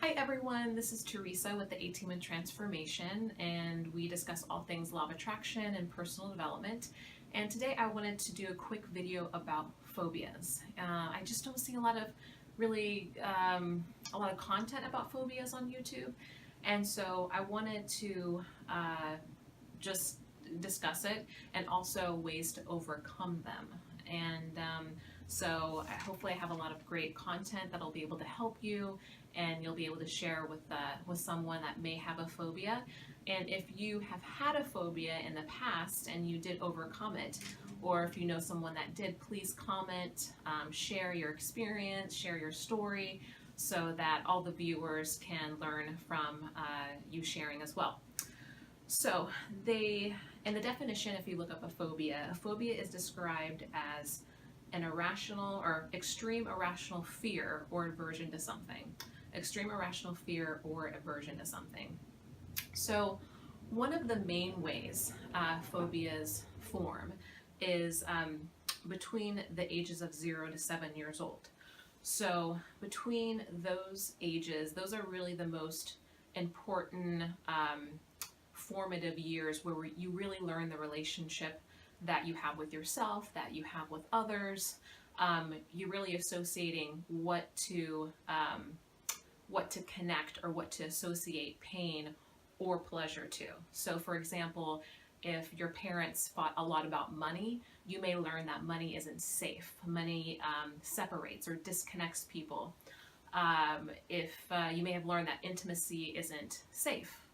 Hi everyone, this is Teresa with the A-Team in Transformation, and we discuss all things law of attraction and personal development. And today I wanted to do a quick video about phobias. I just don't see a lot of content about phobias on YouTube, and so I wanted to just discuss it and also ways to overcome them. And so hopefully I have a lot of great content that'll be able to help you, and you'll be able to share with someone that may have a phobia. And if you have had a phobia in the past and you did overcome it, or if you know someone that did, please comment, share your experience, share your story, so that all the viewers can learn from you sharing as well. So in the definition, if you look up a phobia is described as an irrational or extreme irrational fear or aversion to something. Extreme irrational fear or aversion to something. So one of the main ways phobias form is between the ages of 0 to 7 years old. So between those ages, those are really the most important formative years where you really learn the relationship that you have with yourself, that you have with others. You're really associating what to connect or what to associate pain or pleasure to. So for example, if your parents fought a lot about money, you may learn that money isn't safe. Money separates or disconnects people. If you may have learned that intimacy isn't safe.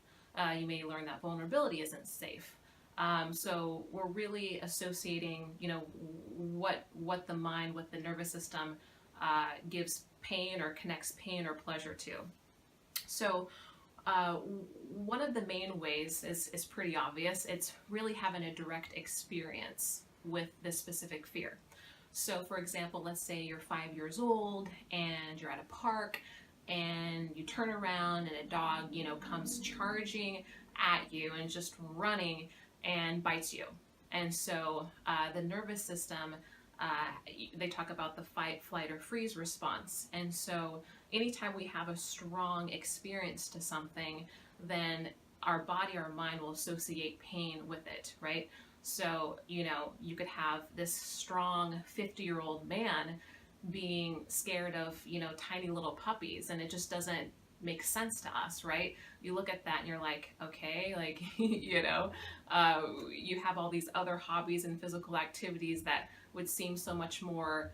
You may learn that vulnerability isn't safe. So we're really associating, what the mind, what the nervous system gives pain or connects pain or pleasure to. So one of the main ways is pretty obvious. It's really having a direct experience with this specific fear. So for example, let's say you're 5 years old and you're at a park and you turn around and a dog, comes charging at you and just running and bites you. And so the nervous system, they talk about the fight, flight, or freeze response. And so anytime we have a strong experience to something, then our body, our mind will associate pain with it, right? So, you could have this strong 50-year-old man being scared of, tiny little puppies, and it just doesn't make sense to us, right? You look at that and you're like, okay, like, you have all these other hobbies and physical activities that would seem so much more,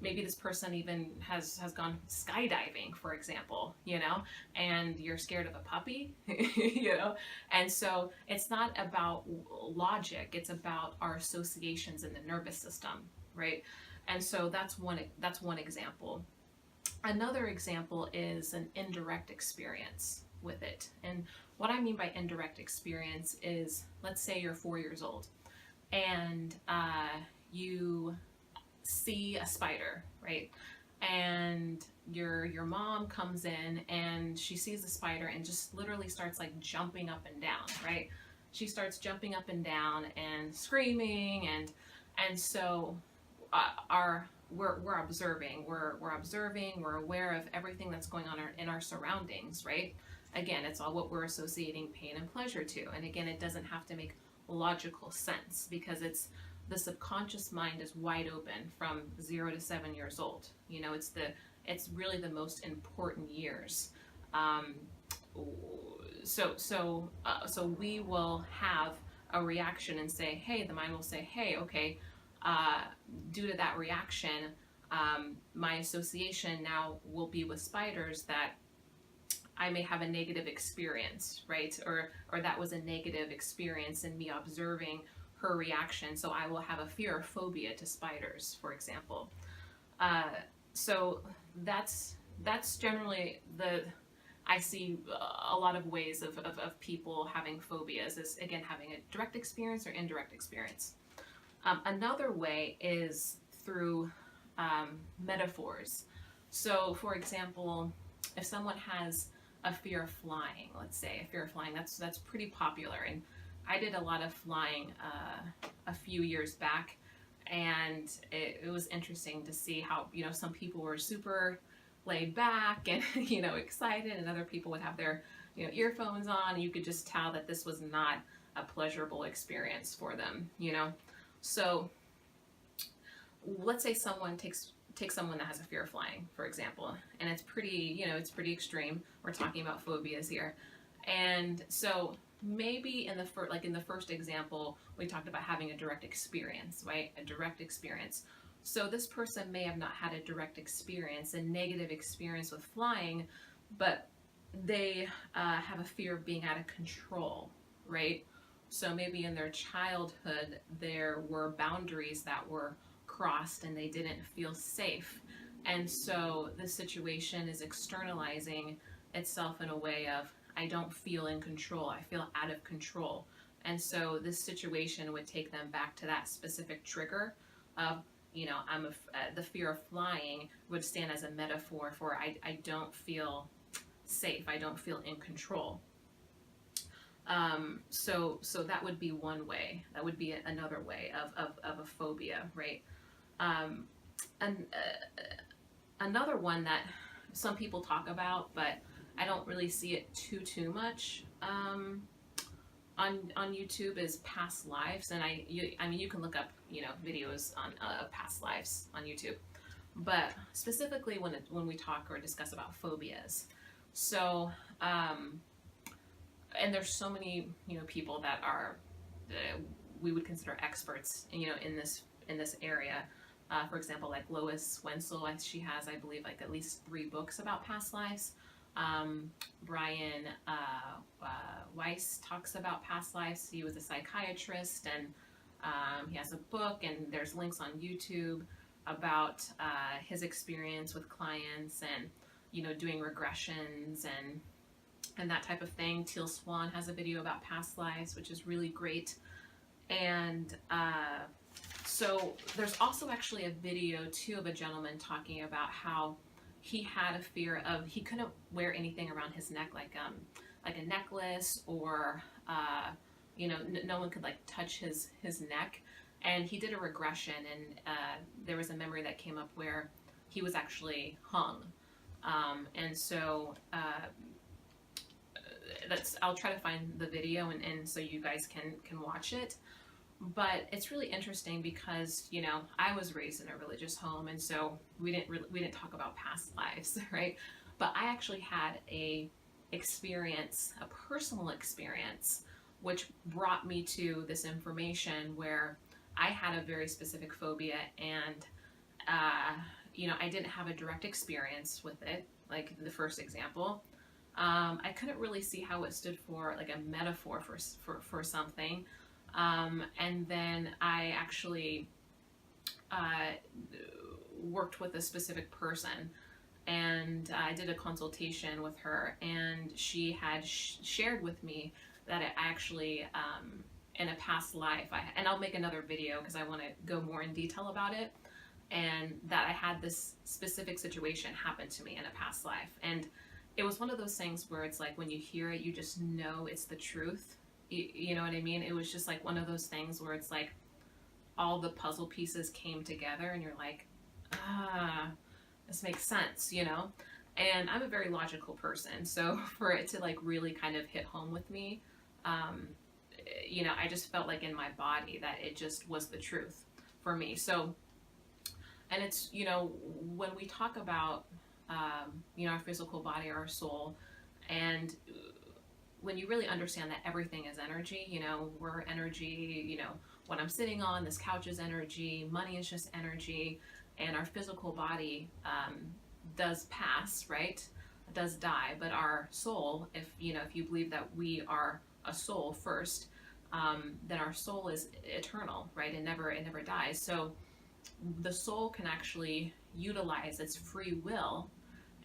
maybe this person even has gone skydiving, for example, and you're scared of a puppy, and so it's not about logic, it's about our associations in the nervous system, right? And so that's one example. Another example is an indirect experience with it. And what I mean by indirect experience is, let's say you're 4 years old and you see a spider, right? And your mom comes in and she sees the spider and just literally starts like jumping up and down, right? She starts jumping up and down and screaming, and so we're observing, we're aware of everything that's going on in our surroundings, right? Again, it's all what we're associating pain and pleasure to. And again, it doesn't have to make logical sense because the subconscious mind is wide open from 0 to 7 years old. It's really the most important years. So we will have a reaction and say, hey, the mind will say, hey, okay, due to that reaction, my association now will be with spiders, that I may have a negative experience, right? Or that was a negative experience in me observing her reaction. So I will have a fear or phobia to spiders, for example. So that's generally I see a lot of ways of people having phobias is, again, having a direct experience or indirect experience. Another way is through metaphors. So, for example, if someone has a fear of flying, let's say a fear of flying, that's pretty popular. And I did a lot of flying a few years back, and it was interesting to see how some people were super laid back and, excited, and other people would have their, earphones on, and you could just tell that this was not a pleasurable experience for them, So let's say someone takes someone that has a fear of flying, for example, and it's pretty, it's pretty extreme. We're talking about phobias here. And so maybe in the first example, we talked about having a direct experience, right? A direct experience. So this person may have not had a direct experience, a negative experience with flying, but they have a fear of being out of control, right? So maybe in their childhood, there were boundaries that were crossed and they didn't feel safe. And so the situation is externalizing itself in a way of, I don't feel in control, I feel out of control. And so this situation would take them back to that specific trigger of, the fear of flying would stand as a metaphor for I don't feel safe, I don't feel in control. So that would be one way. That would be another way of a phobia, right? And another one that some people talk about, but I don't really see it too much on YouTube, is past lives. And you can look up videos on past lives on YouTube, but specifically when we talk or discuss about phobias. So and there's so many people that are we would consider experts in this area. For example, like Lois Wenzel, she has, I believe, like at least 3 books about past lives. Brian Weiss talks about past lives. He was a psychiatrist, and he has a book, and there's links on YouTube about his experience with clients and doing regressions and that type of thing. Teal Swan has a video about past lives, which is really great. And so there's also actually a video too of a gentleman talking about how he had a fear of, he couldn't wear anything around his neck, like a necklace, or no one could like touch his neck. And he did a regression, and there was a memory that came up where he was actually hung. And so I'll try to find the video and so you guys can watch it. But it's really interesting because I was raised in a religious home, and so we didn't talk about past lives, right? But I actually had a personal experience, which brought me to this information where I had a very specific phobia, and I didn't have a direct experience with it, like the first example. I couldn't really see how it stood for, like a metaphor for something. And then I actually worked with a specific person, and I did a consultation with her, and she had shared with me that I actually, in a past life, and I'll make another video because I want to go more in detail about it, and that I had this specific situation happen to me in a past life. And it was one of those things where it's like when you hear it, you just know it's the truth. You know what I mean? It was just like one of those things where it's like all the puzzle pieces came together, and you're like, this makes sense, And I'm a very logical person, so for it to like really kind of hit home with me, I just felt like in my body that it just was the truth for me. So, and it's, when we talk about, our physical body, our soul, and when you really understand that everything is energy, we're energy, what I'm sitting on, this couch is energy, money is just energy, and our physical body does pass, right? It does die, but our soul, if you believe that we are a soul first, then our soul is eternal, right? It never dies. So the soul can actually utilize its free will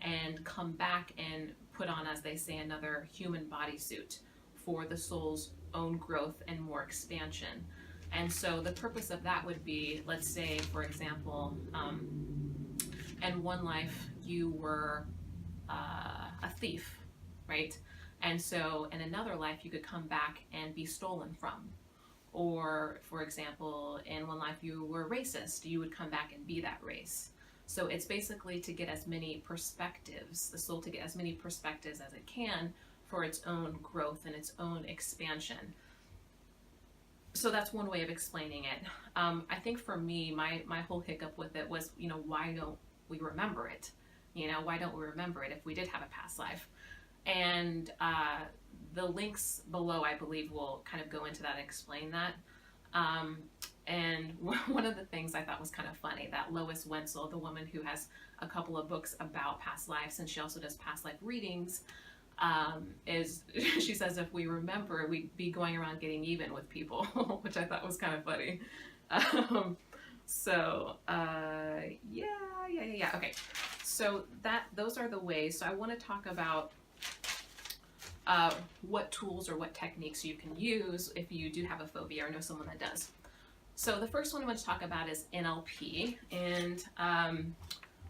and come back and put on, as they say, another human bodysuit for the soul's own growth and more expansion. And so the purpose of that would be, let's say, for example, in one life you were a thief, right? And so in another life you could come back and be stolen from. Or, for example, in one life you were racist, you would come back and be that race. So it's basically to get as many perspectives, the soul to get as many perspectives as it can for its own growth and its own expansion. So that's one way of explaining it. I think for me, my whole hiccup with it was, why don't we remember it? Why don't we remember it if we did have a past life? And the links below, I believe, will kind of go into that and explain that. And one of the things I thought was kind of funny, that Lois Wenzel, the woman who has a couple of books about past lives, and she also does past life readings, she says if we remember, we'd be going around getting even with people, which I thought was kind of funny. Yeah. Okay. So those are the ways. So I want to talk about what tools or what techniques you can use if you do have a phobia or know someone that does. So the first one I want to talk about is NLP. And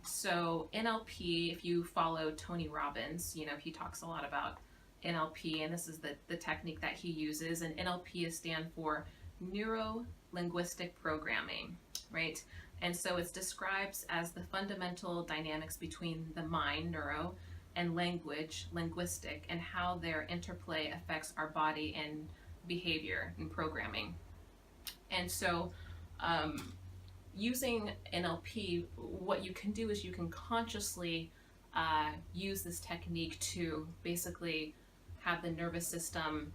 so NLP, if you follow Tony Robbins, he talks a lot about NLP, and this is the technique that he uses. And NLP stands for Neuro-Linguistic Programming, right? And so it's described as the fundamental dynamics between the mind, neuro, and language, linguistic, and how their interplay affects our body and behavior and programming. And so using NLP, what you can do is you can consciously use this technique to basically have the nervous system,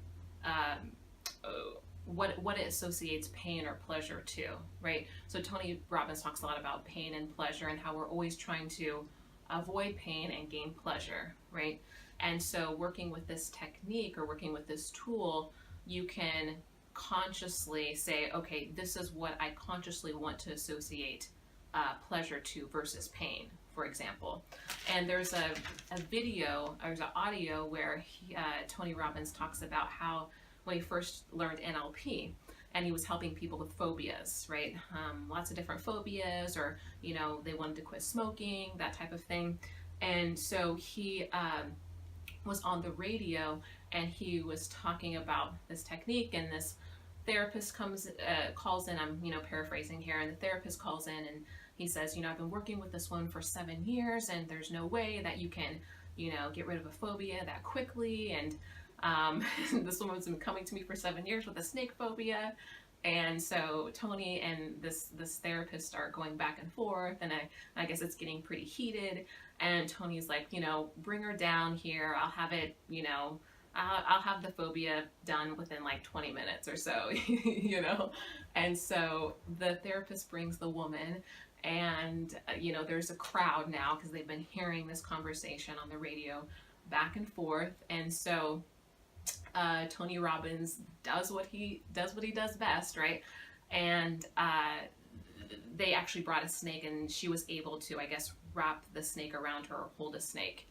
what it associates pain or pleasure to, right? So Tony Robbins talks a lot about pain and pleasure and how we're always trying to avoid pain and gain pleasure, right? And so working with this technique or working with this tool, you can consciously say, okay, this is what I consciously want to associate pleasure to versus pain, for example. And there's a video, or there's an audio where Tony Robbins talks about how when he first learned NLP, and he was helping people with phobias, right? Lots of different phobias, or, they wanted to quit smoking, that type of thing. And so he was on the radio, and he was talking about this technique, and this therapist calls in, I'm, paraphrasing here, and the therapist calls in, and he says, I've been working with this woman for 7 years, and there's no way that you can, get rid of a phobia that quickly, and this woman's been coming to me for 7 years with a snake phobia. And so Tony and this therapist are going back and forth, and I guess it's getting pretty heated, and Tony's like, bring her down here, I'll have it, I'll have the phobia done within like 20 minutes or so, And so the therapist brings the woman, and there's a crowd now because they've been hearing this conversation on the radio back and forth. And so Tony Robbins does what he does best, right? And they actually brought a snake, and she was able to, I guess, wrap the snake around her or hold a snake.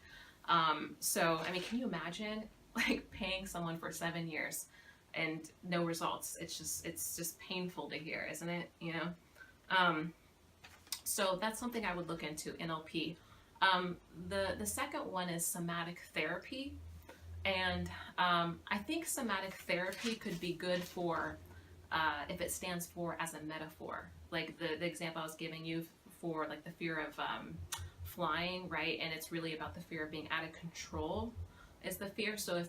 So, I mean, can you imagine like paying someone for 7 years and no results? It's just painful to hear, isn't it? So that's something I would look into, NLP. The second one is Somatic Therapy. And I think Somatic Therapy could be good for, if it stands for as a metaphor, like the example I was giving you for like the fear of flying, right? And it's really about the fear of being out of control is the fear. So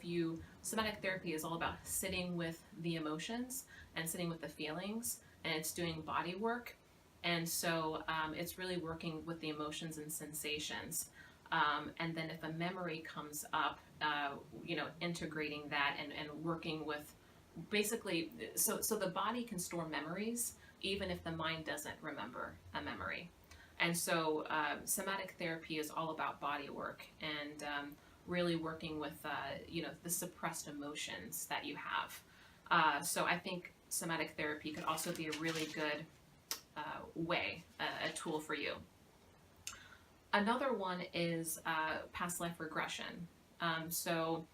Somatic Therapy is all about sitting with the emotions and sitting with the feelings, and it's doing body work. And so it's really working with the emotions and sensations. And then if a memory comes up, integrating that and working with basically, so the body can store memories even if the mind doesn't remember a memory. And so Somatic Therapy is all about body work and really working with, the suppressed emotions that you have. So I think Somatic Therapy could also be a really good a tool for you. Another one is past life regression. So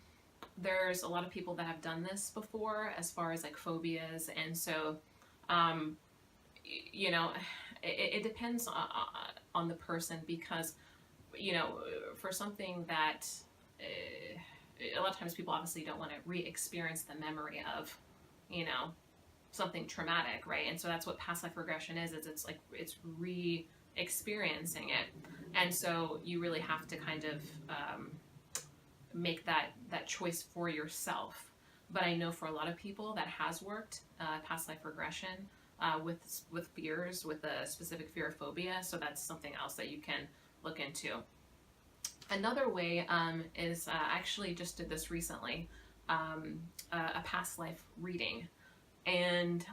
there's a lot of people that have done this before as far as like phobias, and so it depends on the person, because for something that a lot of times people obviously don't want to re-experience the memory of something traumatic, right? And so that's what past life regression is it's like it's experiencing it. And so you really have to kind of make that choice for yourself. But I know for a lot of people that has worked, past life regression, with fears, with a specific fear of phobia. So that's something else that you can look into. Another way is I actually just did this recently, a past life reading. And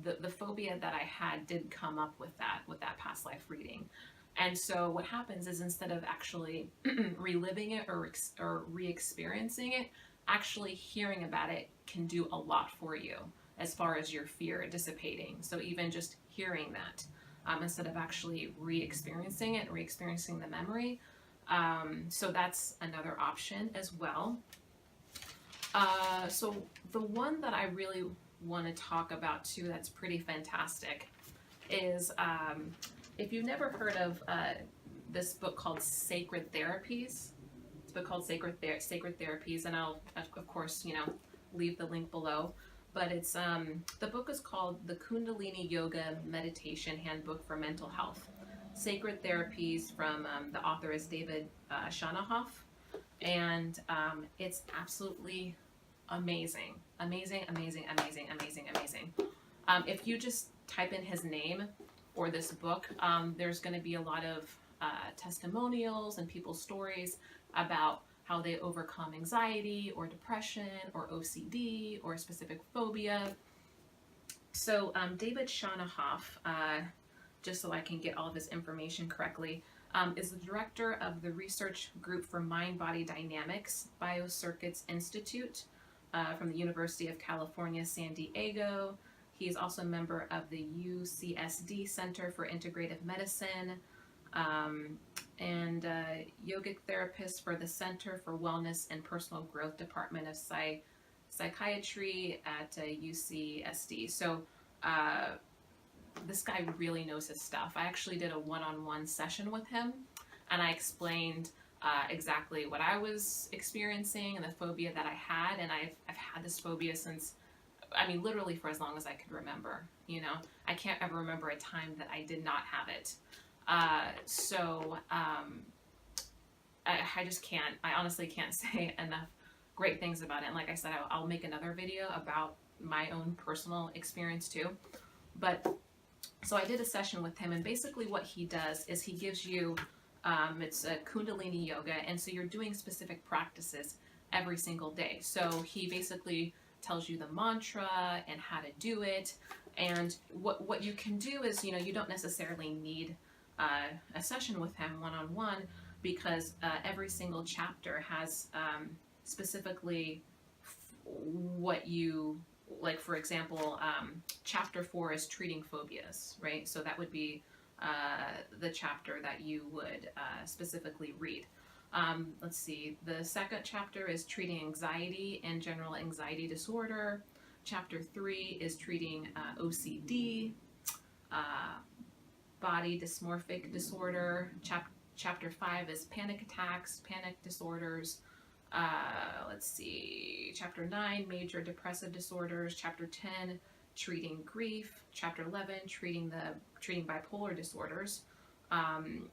the phobia that I had did come up with that past life reading. And so what happens is, instead of actually reliving it or re-experiencing it, actually hearing about it can do a lot for you as far as your fear dissipating. So even just hearing that, instead of actually re-experiencing it, re-experiencing the memory. So that's another option as well. So the one that I really want to talk about too, that's pretty fantastic, is if you've never heard of this book called Sacred Therapies. It's a book called Sacred Therapies, and I'll of course leave the link below. But it's the book is called The Kundalini Yoga Meditation Handbook for Mental Health. Sacred Therapies, from the author is David Shannahoff, and it's absolutely amazing. If you just type in his name or this book, there's going to be a lot of testimonials and people's stories about how they overcome anxiety or depression or OCD or a specific phobia. So David Shannahoff, just so I can get all of this information correctly, is the director of the research group for Mind-Body Dynamics Biocircuits Institute from the University of California, San Diego. He is also a member of the UCSD Center for Integrative Medicine, and yogic therapist for the Center for Wellness and Personal Growth Department of Psychiatry at UCSD. So this guy really knows his stuff. I actually did a one-on-one session with him, and I explained exactly what I was experiencing and the phobia that I had. And I've had this phobia since, I mean, literally for as long as I could remember. I can't ever remember a time that I did not have it. I just can't, I honestly can't say enough great things about it. And like I said, I'll make another video about my own personal experience too. But so I did a session with him, and basically what he does is he gives you, it's a Kundalini yoga, and so you're doing specific practices every single day. So he basically tells you the mantra and how to do it. And what you can do is, you don't necessarily need a session with him one-on-one, because every single chapter has specifically what you, like for example, chapter 4 is treating phobias, right? So that would be the chapter that you would specifically read. Let's see, the second chapter is treating anxiety and general anxiety disorder. Chapter 3 is treating OCD, body dysmorphic disorder. Chapter 5 is panic attacks, panic disorders. Let's see, chapter 9, major depressive disorders. Chapter 10, treating grief. Chapter 11, treating bipolar disorders.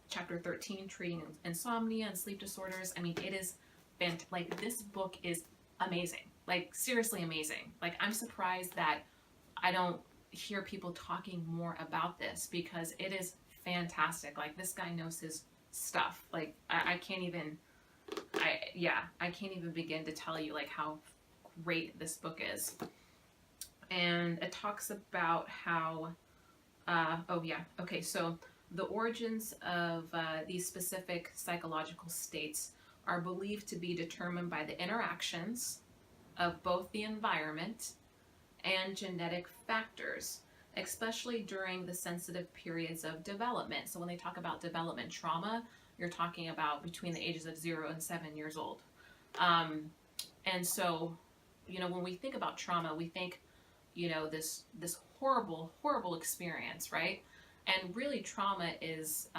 Chapter 13, treating insomnia and sleep disorders. I mean, it is like, this book is amazing, like seriously amazing. Like, I'm surprised that I don't hear people talking more about this, because it is fantastic. Like, this guy knows his stuff. Like, I can't even begin to tell you like how great this book is. And it talks about how so the origins of these specific psychological states are believed to be determined by the interactions of both the environment and genetic factors, especially during the sensitive periods of development. So when they talk about development trauma, you're talking about between the ages of 0 and 7 years old. And so, when we think about trauma, we think, this horrible, horrible experience, right? And really, trauma is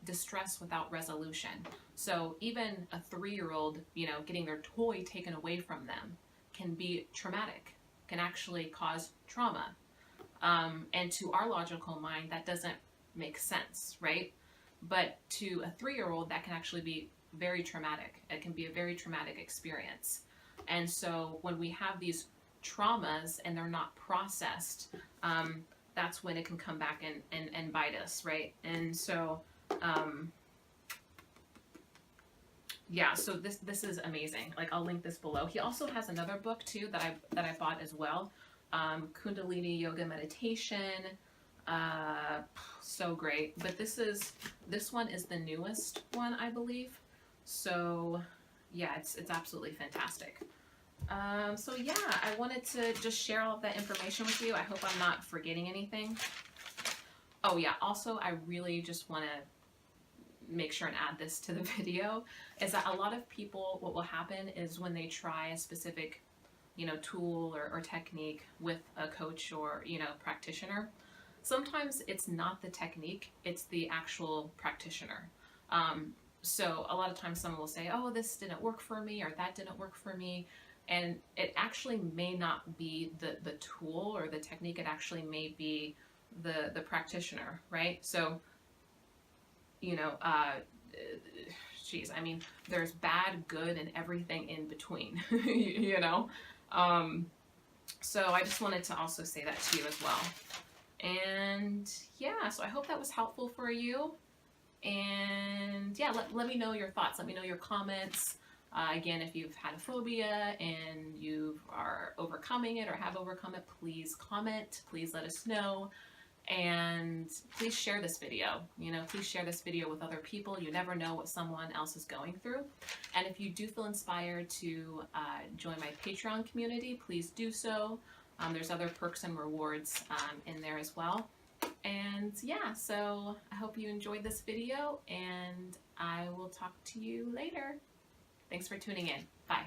distress without resolution. So even a 3-year-old, getting their toy taken away from them can be traumatic, can actually cause trauma. And to our logical mind, that doesn't make sense, right? But to a 3-year-old, that can actually be very traumatic. It can be a very traumatic experience. And so when we have these traumas and they're not processed, that's when it can come back and bite us, right? And so, yeah, so this is amazing. Like, I'll link this below. He also has another book too that I bought as well, Kundalini Yoga Meditation. So great. But this one is the newest one, I believe. So yeah, it's absolutely fantastic. So yeah, I wanted to just share all of that information with you. I hope I'm not forgetting anything. Oh yeah, also I really just want to make sure and add this to the video, is that a lot of people, what will happen is when they try a specific, tool or technique with a coach or, practitioner, sometimes it's not the technique, it's the actual practitioner. So a lot of times someone will say, oh, this didn't work for me, or that didn't work for me. And it actually may not be the tool or the technique, it actually may be the practitioner, right? So, geez, I mean, there's bad, good, and everything in between, So I just wanted to also say that to you as well. And yeah, so I hope that was helpful for you. And yeah, let me know your thoughts. Let me know your comments. Again, if you've had a phobia and you are overcoming it or have overcome it, please comment. Please let us know. And please share this video. Please share this video with other people. You never know what someone else is going through. And if you do feel inspired to join my Patreon community, please do so. There's other perks and rewards in there as well. And yeah, so I hope you enjoyed this video, and I will talk to you later. Thanks for tuning in. Bye.